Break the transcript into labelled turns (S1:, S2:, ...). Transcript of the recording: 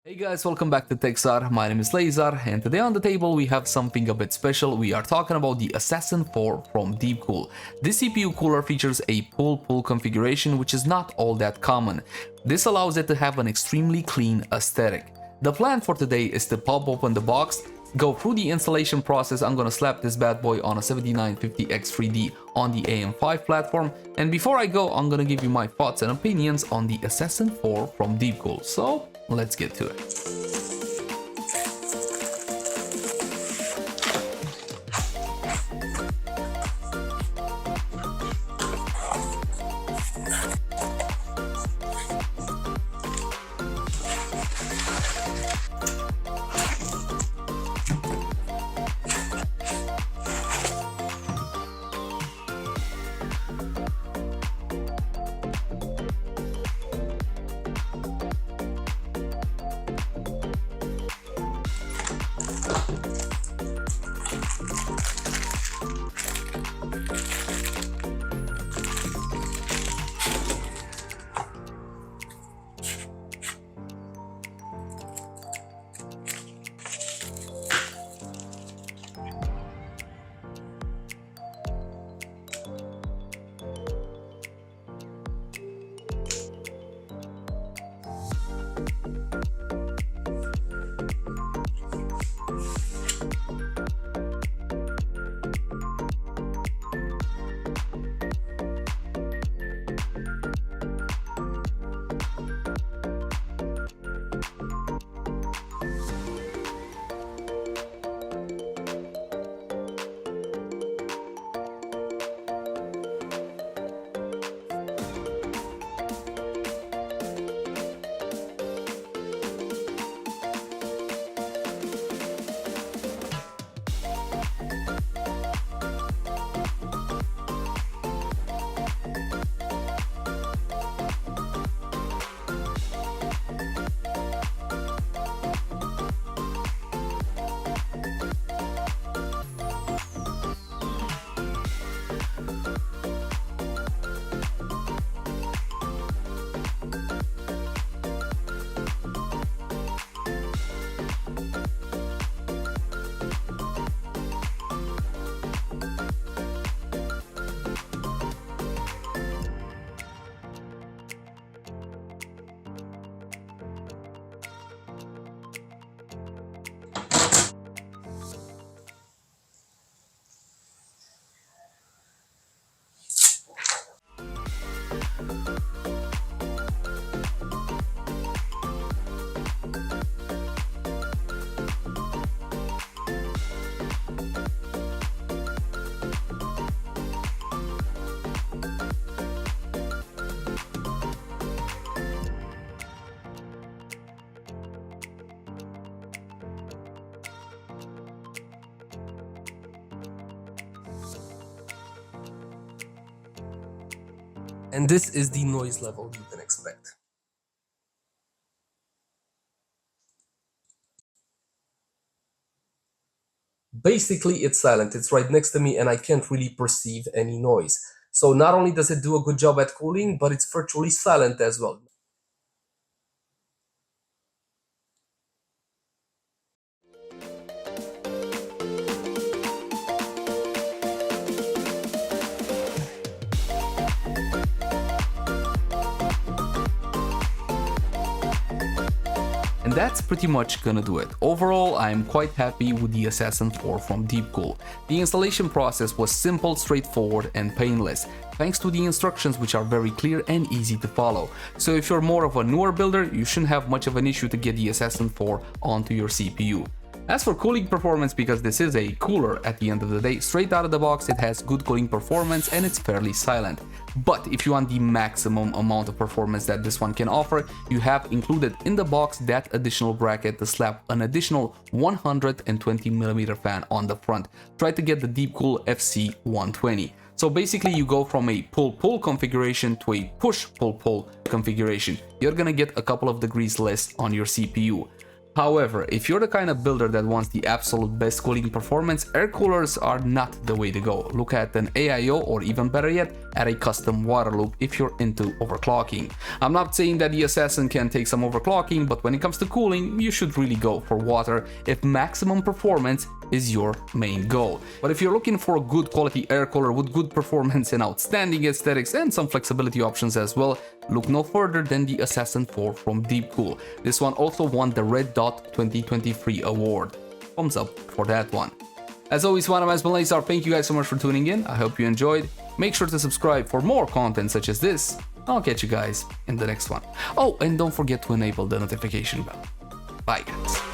S1: Hey guys, welcome back to TechZar. My name is Lazar, and today on the table we have something a bit special. We are talking about the Assassin 4 from DeepCool. This CPU cooler features a pull-pull configuration, which is not all that common. This allows it to have an extremely clean aesthetic. The plan for today is to pop open the box, go through the installation process. I'm gonna slap this bad boy on a 7950X3D on the AM5 platform, and before I go, I'm gonna give you my thoughts and opinions on the Assassin 4 from DeepCool. So let's get to it.
S2: And this is the noise level you can expect. Basically, it's silent. It's right next to me and I can't really perceive any noise. So not only does it do a good job at cooling, but it's virtually silent as well.
S1: And that's pretty much gonna do it. Overall, I'm quite happy with the Assassin 4 from DeepCool. The installation process was simple, straightforward, and painless, thanks to the instructions which are very clear and easy to follow. So if you're more of a newer builder, you shouldn't have much of an issue to get the Assassin 4 onto your CPU. As for cooling performance, because this is a cooler at the end of the day, straight out of the box it has good cooling performance and it's fairly silent. But if you want the maximum amount of performance that this one can offer, you have included in the box that additional bracket to slap an additional 120mm fan on the front. Try to get the DeepCool FC120. So basically you go from a pull-pull configuration to a push-pull-pull configuration. You're gonna get a couple of degrees less on your CPU. However, if you're the kind of builder that wants the absolute best cooling performance, air coolers are not the way to go. Look at an AIO, or even better yet, at a custom water loop if you're into overclocking. I'm not saying that the Assassin can take some overclocking, but when it comes to cooling, you should really go for water if maximum performance is your main goal. But if you're looking for a good quality air cooler with good performance and outstanding aesthetics and some flexibility options as well, look no further than the Assassin 4 from DeepCool. This one also won the Red Dot 2023 award. Thumbs up for that one. As always, my name has been ASrock. Thank you guys so much for tuning in. I hope you enjoyed. Make sure to subscribe for more content such as this. I'll catch you guys in the next one. Oh, and don't forget to enable the notification bell. Bye guys.